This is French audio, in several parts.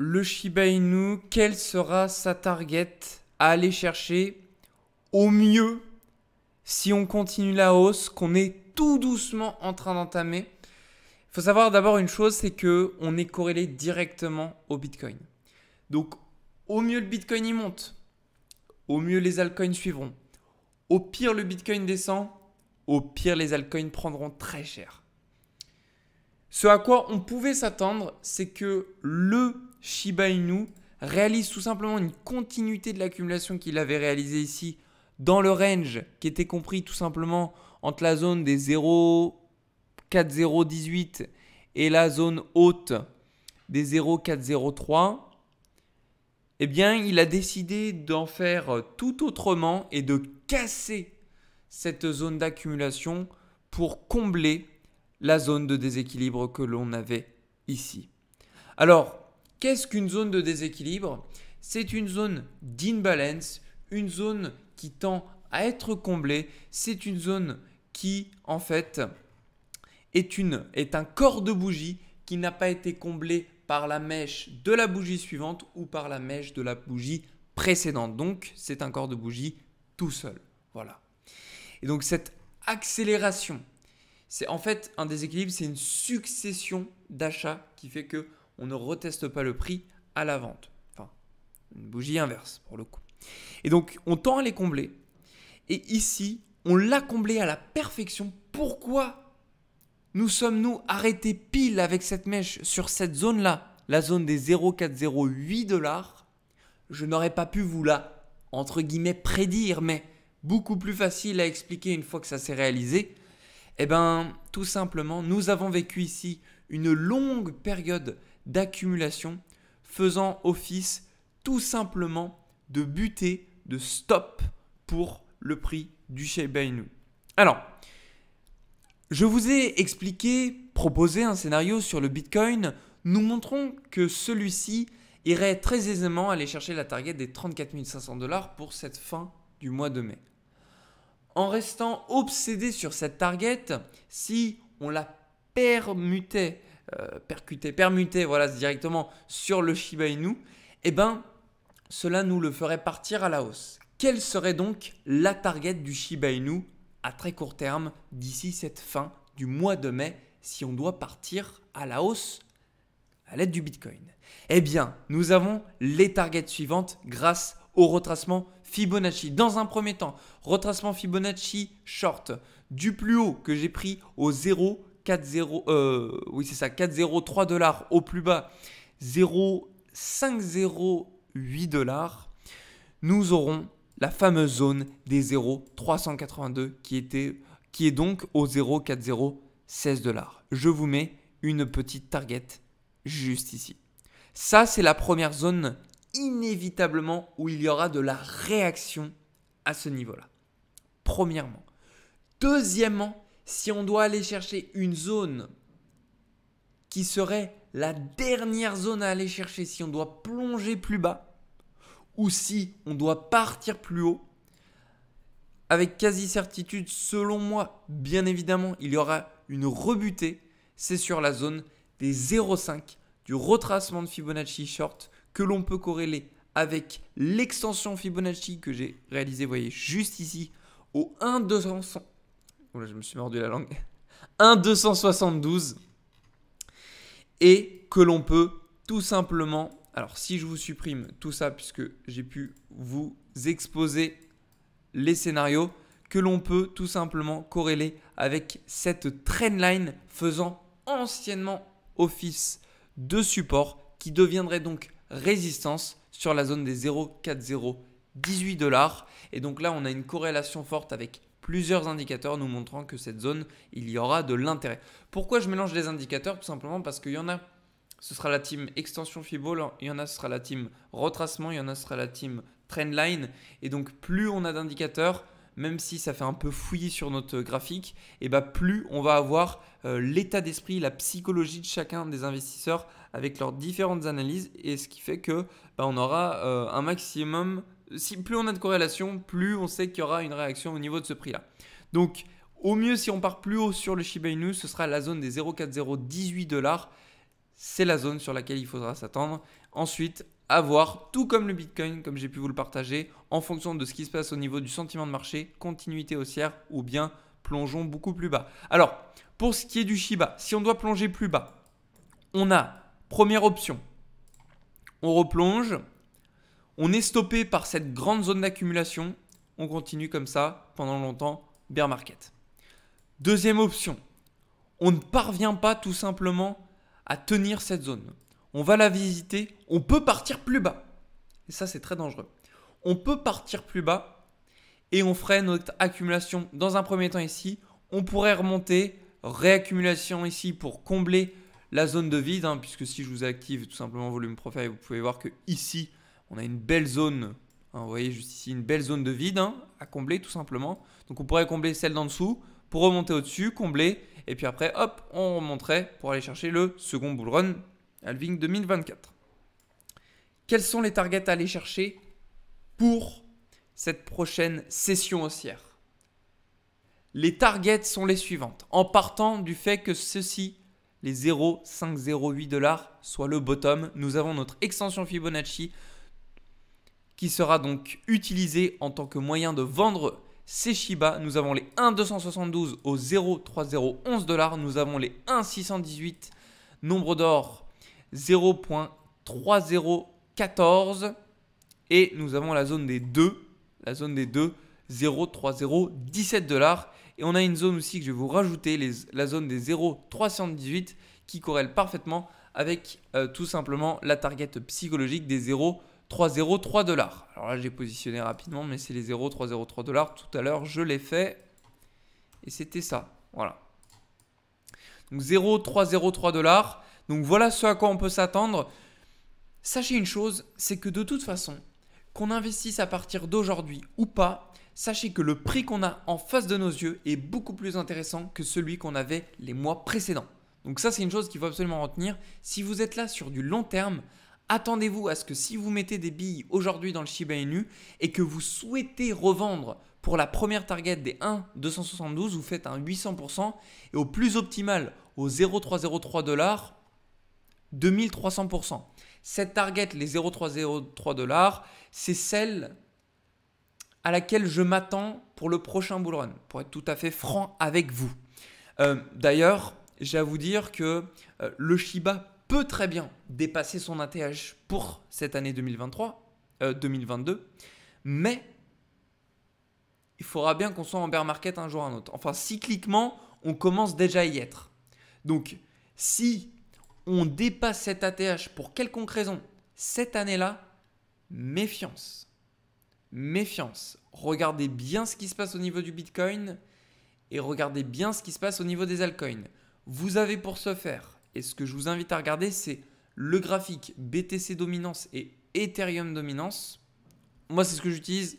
le Shiba Inu, quelle sera sa target à aller chercher au mieux si on continue la hausse qu'on est tout doucement en train d'entamer? Il faut savoir d'abord une chose, c'est qu'on est corrélé directement au Bitcoin. Donc au mieux le Bitcoin y monte, au mieux les altcoins suivront. Au pire le Bitcoin descend, au pire les altcoins prendront très cher. Ce à quoi on pouvait s'attendre, c'est que le Shiba Inu réalise tout simplement une continuité de l'accumulation qu'il avait réalisée ici dans le range qui était compris tout simplement entre la zone des 0,4018 et la zone haute des 0,403. Eh bien, il a décidé d'en faire tout autrement et de casser cette zone d'accumulation pour combler la zone de déséquilibre que l'on avait ici. Alors, qu'est-ce qu'une zone de déséquilibre? C'est une zone d'imbalance, une zone qui tend à être comblée. C'est une zone qui, en fait, est un corps de bougie qui n'a pas été comblé par la mèche de la bougie suivante ou par la mèche de la bougie précédente. Donc, c'est un corps de bougie tout seul. Voilà. Et donc, cette accélération, c'est en fait un déséquilibre, c'est une succession d'achats qui fait qu'on ne reteste pas le prix à la vente. Enfin, une bougie inverse pour le coup. Et donc, on tend à les combler. Et ici, on l'a comblé à la perfection. Pourquoi nous sommes-nous arrêtés pile avec cette mèche sur cette zone-là, la zone des 0,408 $? Je n'aurais pas pu vous la, entre guillemets, prédire, mais beaucoup plus facile à expliquer une fois que ça s'est réalisé. Eh bien, tout simplement, nous avons vécu ici une longue période d'accumulation faisant office tout simplement de butée, de stop pour le prix du Shiba Inu. Alors, je vous ai proposé un scénario sur le Bitcoin. Nous montrons que celui-ci irait très aisément aller chercher la target des 34 500 $ pour cette fin du mois de mai. En restant obsédé sur cette target, si on la permutait voilà, directement sur le Shiba Inu, eh ben, cela nous le ferait partir à la hausse. Quelle serait donc la target du Shiba Inu à très court terme d'ici cette fin du mois de mai si on doit partir à la hausse à l'aide du Bitcoin? Eh bien, nous avons les targets suivantes grâce au retracement Fibonacci. Dans un premier temps, retracement Fibonacci short du plus haut que j'ai pris au 403 $, au plus bas 0,508 $. Nous aurons la fameuse zone des 0,382 qui est donc au 0,4016 $. Je vous mets une petite target juste ici. Ça, c'est la première zone inévitablement où il y aura de la réaction à ce niveau-là. Premièrement. Deuxièmement, si on doit aller chercher une zone qui serait la dernière zone à aller chercher, si on doit plonger plus bas ou si on doit partir plus haut, avec quasi certitude, selon moi, bien évidemment, il y aura une rebutée, c'est sur la zone des 0,5 du retracement de Fibonacci short que l'on peut corréler avec l'extension Fibonacci que j'ai réalisée, vous voyez, juste ici, au 1,200. Oh là, je me suis mordu la langue. 1,272 et que l'on peut tout simplement, alors si je vous supprime tout ça puisque j'ai pu vous exposer les scénarios, que l'on peut tout simplement corréler avec cette trendline faisant anciennement office de support qui deviendrait donc résistance sur la zone des 0,4018 $. Et donc là, on a une corrélation forte avec plusieurs indicateurs nous montrant que cette zone, il y aura de l'intérêt. Pourquoi je mélange les indicateurs? Tout simplement parce qu'il y en a, ce sera la team extension Fibo, il y en a, ce sera la team retracement, il y en a, ce sera la team trendline. Et donc, plus on a d'indicateurs, même si ça fait un peu fouillis sur notre graphique, et bah plus on va avoir l'état d'esprit, la psychologie de chacun des investisseurs avec leurs différentes analyses. Et ce qui fait que on aura un maximum. Plus on a de corrélation, plus on sait qu'il y aura une réaction au niveau de ce prix-là. Donc, au mieux, si on part plus haut sur le Shiba Inu, ce sera la zone des 0,4018 $. c'est la zone sur laquelle il faudra s'attendre. Ensuite, à voir, tout comme le Bitcoin, comme j'ai pu vous le partager, en fonction de ce qui se passe au niveau du sentiment de marché, continuité haussière ou bien plongeons beaucoup plus bas. Alors, pour ce qui est du Shiba, si on doit plonger plus bas, on a première option, on replonge, on est stoppé par cette grande zone d'accumulation, on continue comme ça pendant longtemps, bear market. Deuxième option, on ne parvient pas tout simplement à tenir cette zone. On va la visiter, on peut partir plus bas. Et ça, c'est très dangereux. On peut partir plus bas et on ferait notre accumulation dans un premier temps ici. On pourrait remonter, réaccumulation ici pour combler la zone de vide, puisque si je vous active tout simplement volume profile, vous pouvez voir que ici, on a une belle zone. Vous voyez juste ici une belle zone de vide à combler tout simplement. Donc on pourrait combler celle d'en dessous pour remonter au-dessus, combler. Et puis après, hop, on remonterait pour aller chercher le second bull run halving 2024. Quels sont les targets à aller chercher pour cette prochaine session haussière? Les targets sont les suivantes. En partant du fait que ceci, les 0,508 $, soit le bottom, nous avons notre extension Fibonacci qui sera donc utilisée en tant que moyen de vendre ces Shiba. Nous avons les 1,272 au 0,3011 $. Nous avons les 1,618 nombre d'or 0,3014 et nous avons la zone des 2, 0,3017 $. Et on a une zone aussi que je vais vous rajouter, la zone des 0,318 qui corrèle parfaitement avec tout simplement la target psychologique des 0,303 $. Alors là, j'ai positionné rapidement, mais c'est les 0,303 $. Tout à l'heure, je l'ai fait et c'était ça. Voilà. Donc 0,303 $. Donc voilà ce à quoi on peut s'attendre. Sachez une chose, c'est que de toute façon, qu'on investisse à partir d'aujourd'hui ou pas, sachez que le prix qu'on a en face de nos yeux est beaucoup plus intéressant que celui qu'on avait les mois précédents. Donc ça, c'est une chose qu'il faut absolument retenir. Si vous êtes là sur du long terme, attendez-vous à ce que si vous mettez des billes aujourd'hui dans le Shiba Inu et que vous souhaitez revendre pour la première target des 1,272, vous faites un 800% et au plus optimal, au 0,303 $, 2300%. Cette target, les 0,303 $, c'est celle à laquelle je m'attends pour le prochain bull run, pour être tout à fait franc avec vous. D'ailleurs, j'ai à vous dire que le Shiba peut très bien dépasser son ATH pour cette année 2022, mais il faudra bien qu'on soit en bear market un jour ou un autre. Enfin, cycliquement, on commence déjà à y être. Donc, si on dépasse cet ATH pour quelconque raison cette année-là, méfiance. Méfiance. Regardez bien ce qui se passe au niveau du Bitcoin et regardez bien ce qui se passe au niveau des altcoins. Vous avez pour ce faire, et ce que je vous invite à regarder, c'est le graphique BTC dominance et Ethereum dominance. Moi, c'est ce que j'utilise.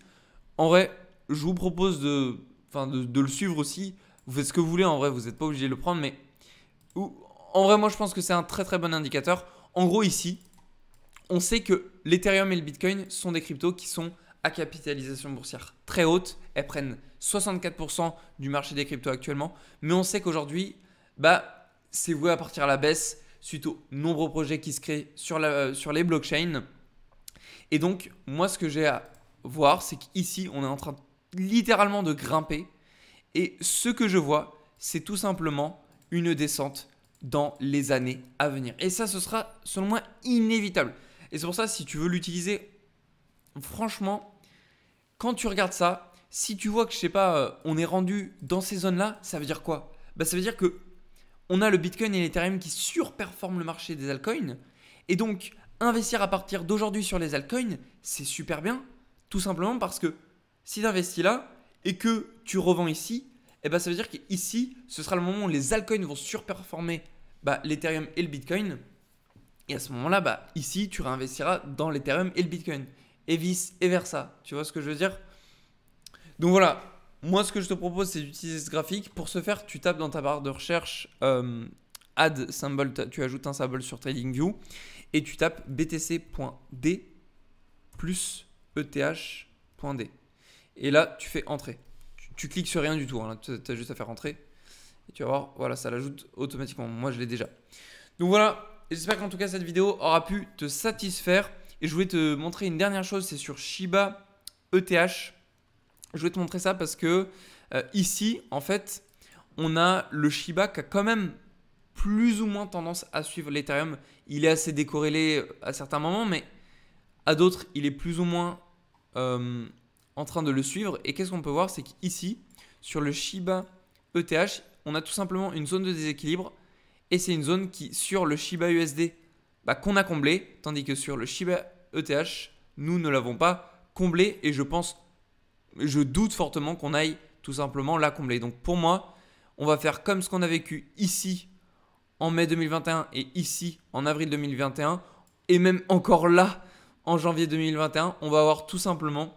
En vrai, je vous propose de le suivre aussi. Vous faites ce que vous voulez, en vrai, vous n'êtes pas obligé de le prendre, mais en vrai, moi, je pense que c'est un très très bon indicateur. En gros, ici, on sait que l'Ethereum et le Bitcoin sont des cryptos qui sont à capitalisation boursière très haute. Elles prennent 64% du marché des cryptos actuellement. Mais on sait qu'aujourd'hui, c'est voué à partir à la baisse suite aux nombreux projets qui se créent sur les blockchains. Et donc, moi, ce que j'ai à voir, c'est qu'ici, on est en train littéralement de grimper. Et ce que je vois, c'est tout simplement une descente dans les années à venir. Et ça, ce sera selon moi inévitable. Et c'est pour ça, si tu veux l'utiliser, franchement, quand tu regardes ça, si tu vois que, je sais pas, on est rendu dans ces zones-là, ça veut dire quoi? Ça veut dire que on a le Bitcoin et l'Ethereum qui surperforment le marché des altcoins. Et donc, investir à partir d'aujourd'hui sur les altcoins, c'est super bien. Tout simplement parce que si tu investis là et que tu revends ici, ça veut dire qu'ici, ce sera le moment où les altcoins vont surperformer l'Ethereum et le Bitcoin. Et à ce moment-là, ici, tu réinvestiras dans l'Ethereum et le Bitcoin. Et vice et versa. Tu vois ce que je veux dire? Donc voilà. Moi, ce que je te propose, c'est d'utiliser ce graphique. Pour ce faire, tu tapes dans ta barre de recherche add symbol, tu ajoutes un symbole sur TradingView et tu tapes btc.d plus eth.d. Et là, tu fais entrer. Tu cliques sur rien du tout. Tu as juste à faire entrer. Et tu vas voir, voilà, ça l'ajoute automatiquement. Moi, je l'ai déjà. Donc voilà, J'espère qu'en tout cas cette vidéo aura pu te satisfaire. Et je voulais te montrer une dernière chose, c'est sur Shiba ETH. Je voulais te montrer ça parce que ici, en fait, on a le Shiba qui a quand même plus ou moins tendance à suivre l'Ethereum. Il est assez décorrélé à certains moments, mais à d'autres, il est plus ou moins en train de le suivre. Et qu'est-ce qu'on peut voir, c'est qu'ici, sur le Shiba ETH, on a tout simplement une zone de déséquilibre. Et c'est une zone qui, sur le Shiba USD, qu'on a comblé, tandis que sur le Shiba ETH, nous ne l'avons pas comblé. Et je doute fortement qu'on aille tout simplement la combler. Donc pour moi, on va faire comme ce qu'on a vécu ici en mai 2021 et ici en avril 2021 et même encore là en janvier 2021, on va avoir tout simplement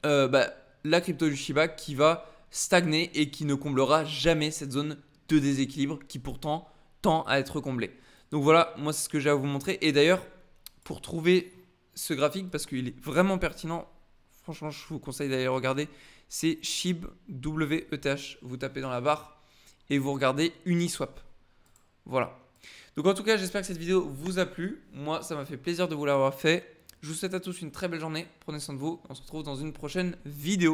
la crypto du Shiba qui va stagner et qui ne comblera jamais cette zone de déséquilibre qui pourtant tend à être comblée. Donc voilà, moi c'est ce que j'ai à vous montrer. Et d'ailleurs, pour trouver ce graphique, parce qu'il est vraiment pertinent, franchement je vous conseille d'aller le regarder, c'est SHIB-WETH. Vous tapez dans la barre et vous regardez Uniswap. Voilà. Donc en tout cas, j'espère que cette vidéo vous a plu. Moi, ça m'a fait plaisir de vous l'avoir fait. Je vous souhaite à tous une très belle journée. Prenez soin de vous. On se retrouve dans une prochaine vidéo.